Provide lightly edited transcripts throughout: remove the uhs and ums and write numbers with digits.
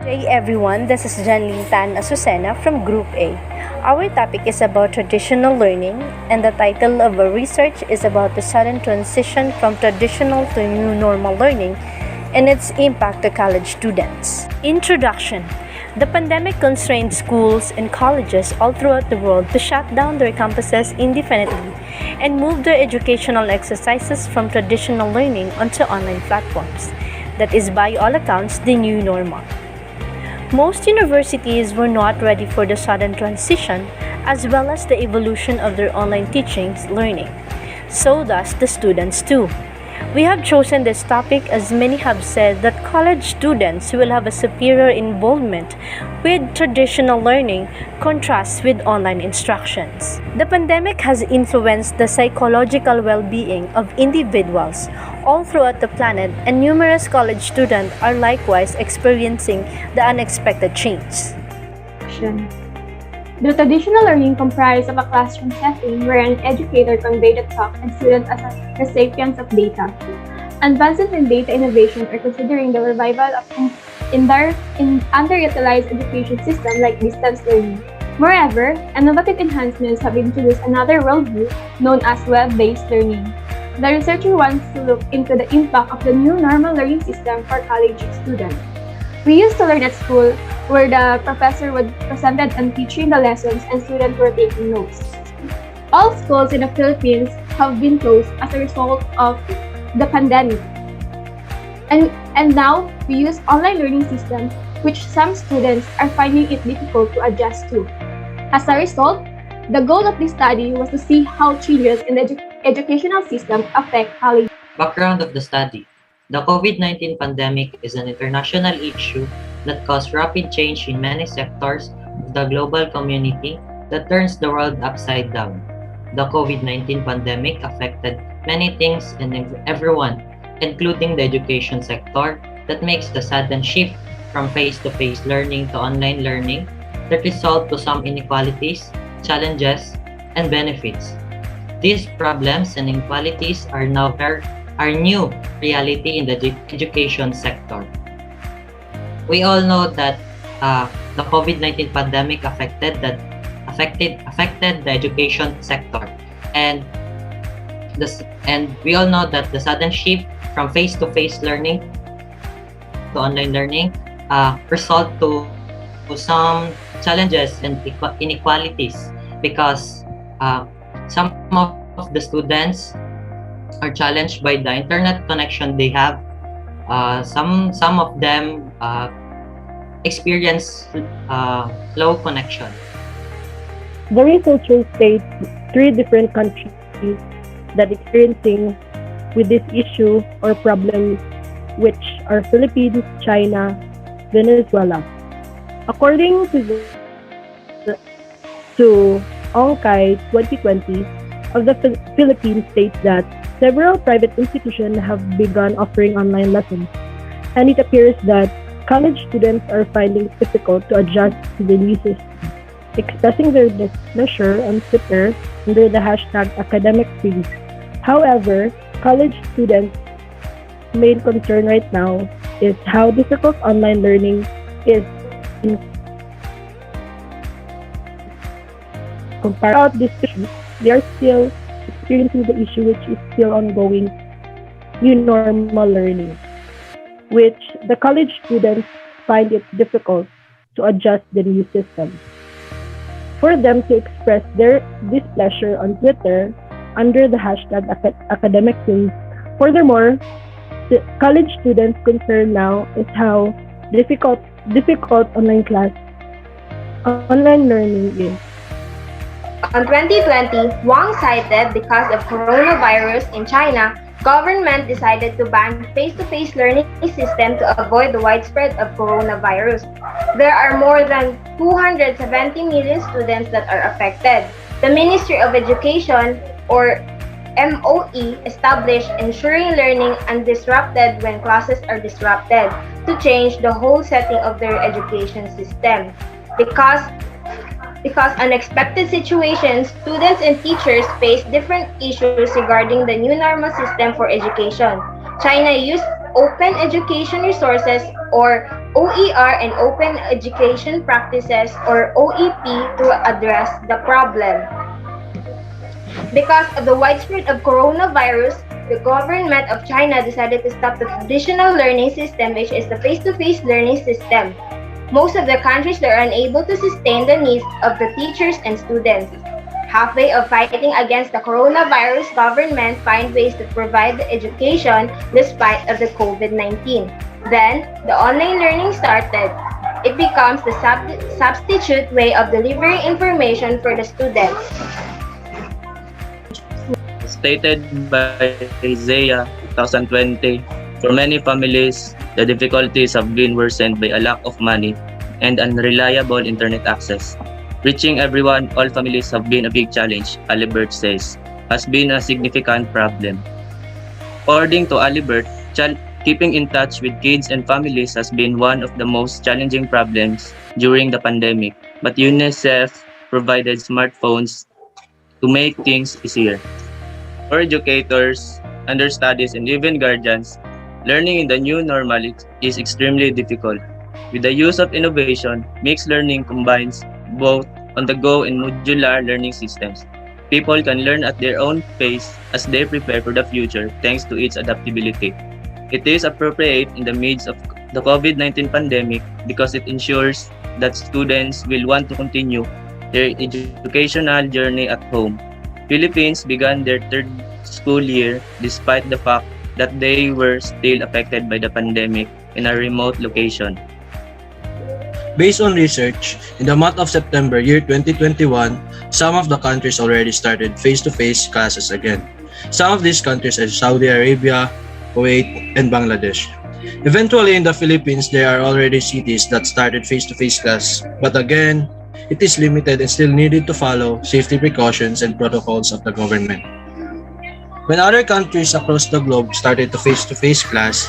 Hey everyone, this is Janlene Tan Azucena from Group A. Our topic is about traditional learning, and the title of our research is about the sudden transition from traditional to new normal learning and its impact to college students. Introduction. The pandemic constrained schools and colleges all throughout the world to shut down their campuses indefinitely and move their educational exercises from traditional learning onto online platforms. That is, by all accounts, the new normal. Most universities were not ready for the sudden transition as well as the evolution of their online teachings learning. So does the students too. We have chosen this topic as many have said that college students will have a superior involvement with traditional learning contrasts with online instructions. The pandemic has influenced the psychological well-being of individuals all throughout the planet, and numerous college students are likewise experiencing the unexpected change. The traditional learning comprised of a classroom setting where an educator conveyed the talk and students as recipients of data. Advances in data innovation are considering the revival of underutilized education systems like distance learning. Moreover, innovative enhancements have introduced another worldview known as web-based learning. The researcher wants to look into the impact of the new normal learning system for college students. We used to learn at school where the professor would present and teaching the lessons and students were taking notes. All schools in the Philippines have been closed as a result of the pandemic. And now we use online learning systems which some students are finding it difficult to adjust to. As a result, the goal of this study was to see how changes in the educational system affect college. Background of the study. The COVID-19 pandemic is an international issue that caused rapid change in many sectors of the global community that turns the world upside down. The COVID-19 pandemic affected many things and everyone, including the education sector, that makes the sudden shift from face-to-face learning to online learning that result to some inequalities, challenges, and benefits. These problems and inequalities are new reality in the education sector. We all know that the COVID-19 pandemic affected the education sector, and we all know that the sudden shift from face-to-face learning to online learning result to some challenges and inequalities because some of the students are challenged by the internet connection they have. Some of them experience low connection. The researchers state three different countries that experiencing with this issue or problem, which are Philippines, China, Venezuela. According to ONCAI 2020 of the Philippines states that several private institutions have begun offering online lessons, and it appears that college students are finding it difficult to adjust to the new system, expressing their displeasure on Twitter under the hashtag #AcademicFreeze. However, college students' main concern right now is how difficult online learning is in comparison to this issue. They are still experiencing the issue which is still ongoing, new normal learning, which the college students find it difficult to adjust the new system. For them to express their displeasure on Twitter under the hashtag #AcademicFreeze. Furthermore, the college students' concern now is how difficult online learning is. On 2020, Wang cited because of coronavirus in China, government decided to ban face-to-face learning system to avoid the widespread of coronavirus. There are more than 270 million students that are affected. The Ministry of Education, or MOE, established ensuring learning undisrupted when classes are disrupted to change the whole setting of their education system. Because unexpected situations, students and teachers face different issues regarding the new normal system for education. China used open education resources or OER and open education practices or OEP to address the problem. Because of the widespread of coronavirus, the government of China decided to stop the traditional learning system, which is the face-to-face learning system. Most of the countries are unable to sustain the needs of the teachers and students. Halfway of fighting against the coronavirus, government find ways to provide the education despite of the COVID-19. Then, the online learning started. It becomes the substitute way of delivering information for the students. Stated by Isaiah 2020, for many families, the difficulties have been worsened by a lack of money and unreliable internet access. Reaching everyone, all families have been a big challenge, Alibert says, has been a significant problem. According to Alibert, keeping in touch with kids and families has been one of the most challenging problems during the pandemic, but UNICEF provided smartphones to make things easier. For educators, understudies, and even guardians, learning in the new normal is extremely difficult. With the use of innovation, mixed learning combines both on-the-go and modular learning systems. People can learn at their own pace as they prepare for the future thanks to its adaptability. It is appropriate in the midst of the COVID-19 pandemic because it ensures that students will want to continue their educational journey at home. Philippines began their third school year despite the fact that they were still affected by the pandemic in a remote location. Based on research, in the month of September year 2021, some of the countries already started face-to-face classes again. Some of these countries are Saudi Arabia, Kuwait, and Bangladesh. Eventually, in the Philippines, there are already cities that started face-to-face class, but again, it is limited and still needed to follow safety precautions and protocols of the government. When other countries across the globe started to face-to-face class,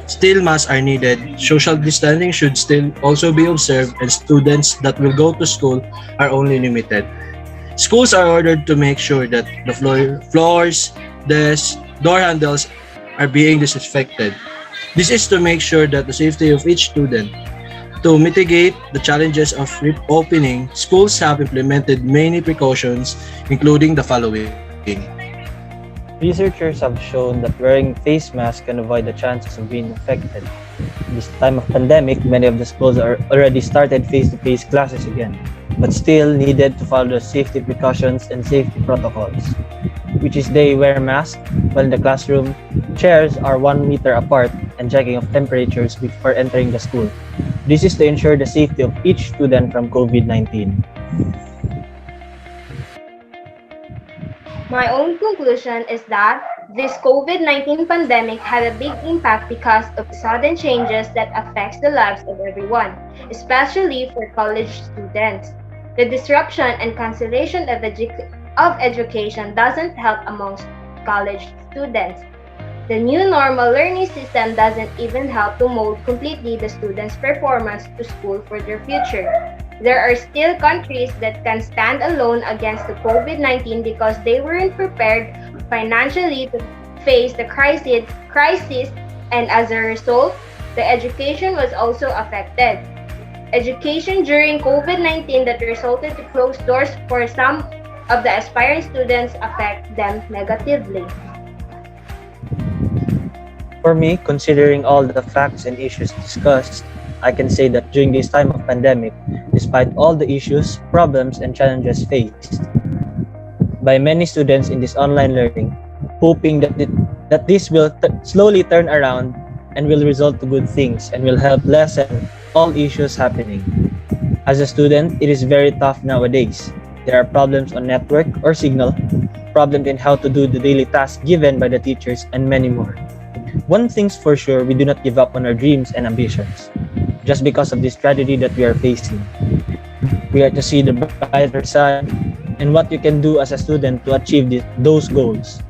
still masks are needed, social distancing should still also be observed, and students that will go to school are only limited. Schools are ordered to make sure that the floors, desks, door handles are being disinfected. This is to make sure that the safety of each student. To mitigate the challenges of reopening, schools have implemented many precautions, including the following. Researchers have shown that wearing face masks can avoid the chances of being infected. This time of pandemic, many of the schools are already started face-to-face classes again, but still needed to follow the safety precautions and safety protocols, which is they wear masks while in the classroom, chairs are 1 meter apart, and checking of temperatures before entering the school. This is to ensure the safety of each student from COVID-19. My own conclusion is that this COVID-19 pandemic had a big impact because of sudden changes that affects the lives of everyone, especially for college students. The disruption and cancellation of education doesn't help amongst college students. The new normal learning system doesn't even help to mold completely the students' performance to school for their future. There are still countries that can stand alone against the COVID-19 because they weren't prepared financially to face the crisis, and as a result, the education was also affected. Education during COVID-19 that resulted to closed doors for some of the aspiring students affect them negatively. For me, considering all the facts and issues discussed, I can say that during this time of pandemic, despite all the issues, problems, and challenges faced by many students in this online learning, hoping that this will slowly turn around and will result to good things and will help lessen all issues happening. As a student, it is very tough nowadays. There are problems on network or signal, problems in how to do the daily tasks given by the teachers, and many more. One thing's for sure, we do not give up on our dreams and ambitions just because of this tragedy that we are facing. We are to see the brighter side and what you can do as a student to achieve those goals.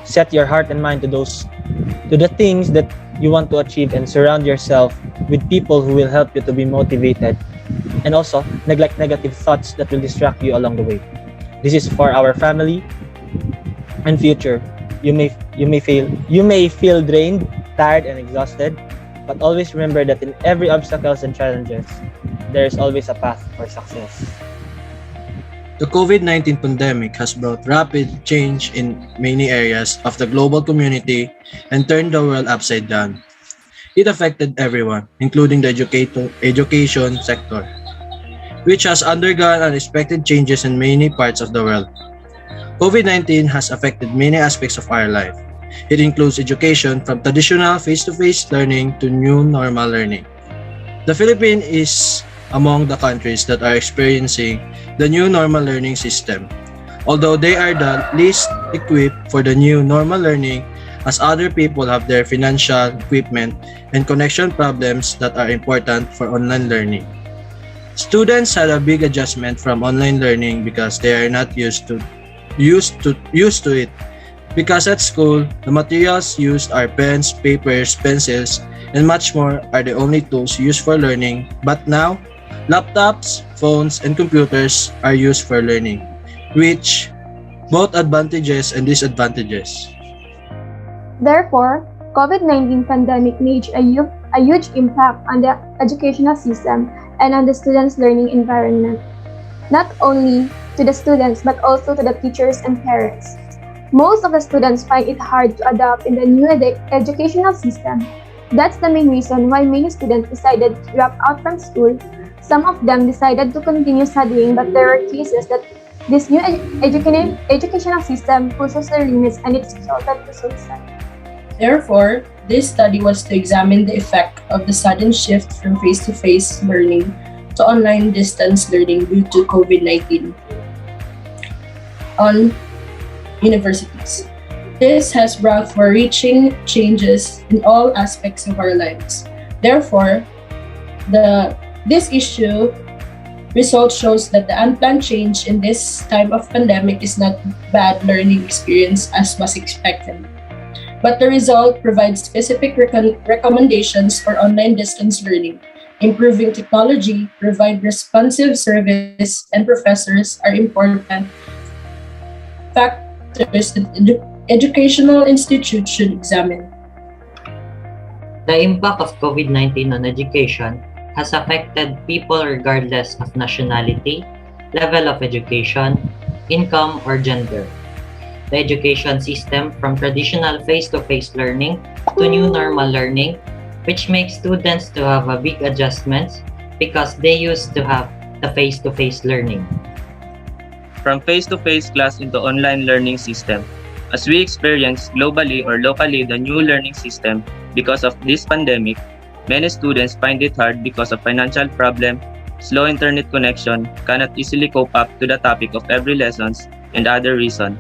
Set your heart and mind to the things that you want to achieve, and surround yourself with people who will help you to be motivated, and also neglect negative thoughts that will distract you along the way. This is for our family and future. You may feel drained tired and exhausted, but always remember that in every obstacles and challenges, there is always a path for success. The COVID-19 pandemic has brought rapid change in many areas of the global community and turned the world upside down. It affected everyone, including the education sector, which has undergone unexpected changes in many parts of the world. COVID-19 has affected many aspects of our life. It includes education from traditional face-to-face learning to new normal learning. The Philippines is among the countries that are experiencing the new normal learning system. Although they are the least equipped for the new normal learning, as other people have their financial, equipment, and connection problems that are important for online learning. Students had a big adjustment from online learning because they are not used to it. Because at school, the materials used are pens, papers, pencils, and much more are the only tools used for learning. But now, laptops, phones, and computers are used for learning, which both advantages and disadvantages. Therefore, COVID-19 pandemic made a huge impact on the educational system and on the students' learning environment, not only to the students but also to the teachers and parents. Most of the students find it hard to adapt in the new educational system. That's the main reason why many students decided to drop out from school. Some of them decided to continue studying, but there are cases that this new educational system pushes their limits and it's resulted to suicide. Therefore, this study was to examine the effect of the sudden shift from face-to-face learning to online distance learning due to COVID-19 on universities. This has brought far-reaching changes in all aspects of our lives. Therefore, this issue result shows that the unplanned change in this time of pandemic is not bad learning experience as was expected. But the result provides specific recommendations for online distance learning. Improving technology, provide responsive service, and professors are important factors that educational institutes should examine. The impact of COVID-19 on education has affected people regardless of nationality, level of education, income, or gender. The education system from traditional face-to-face learning to new normal learning, which makes students to have a big adjustments because they used to have the face-to-face learning. From face-to-face class into online learning system. As we experience globally or locally the new learning system because of this pandemic, many students find it hard because of financial problem, slow internet connection, cannot easily cope up to the topic of every lessons, and other reason.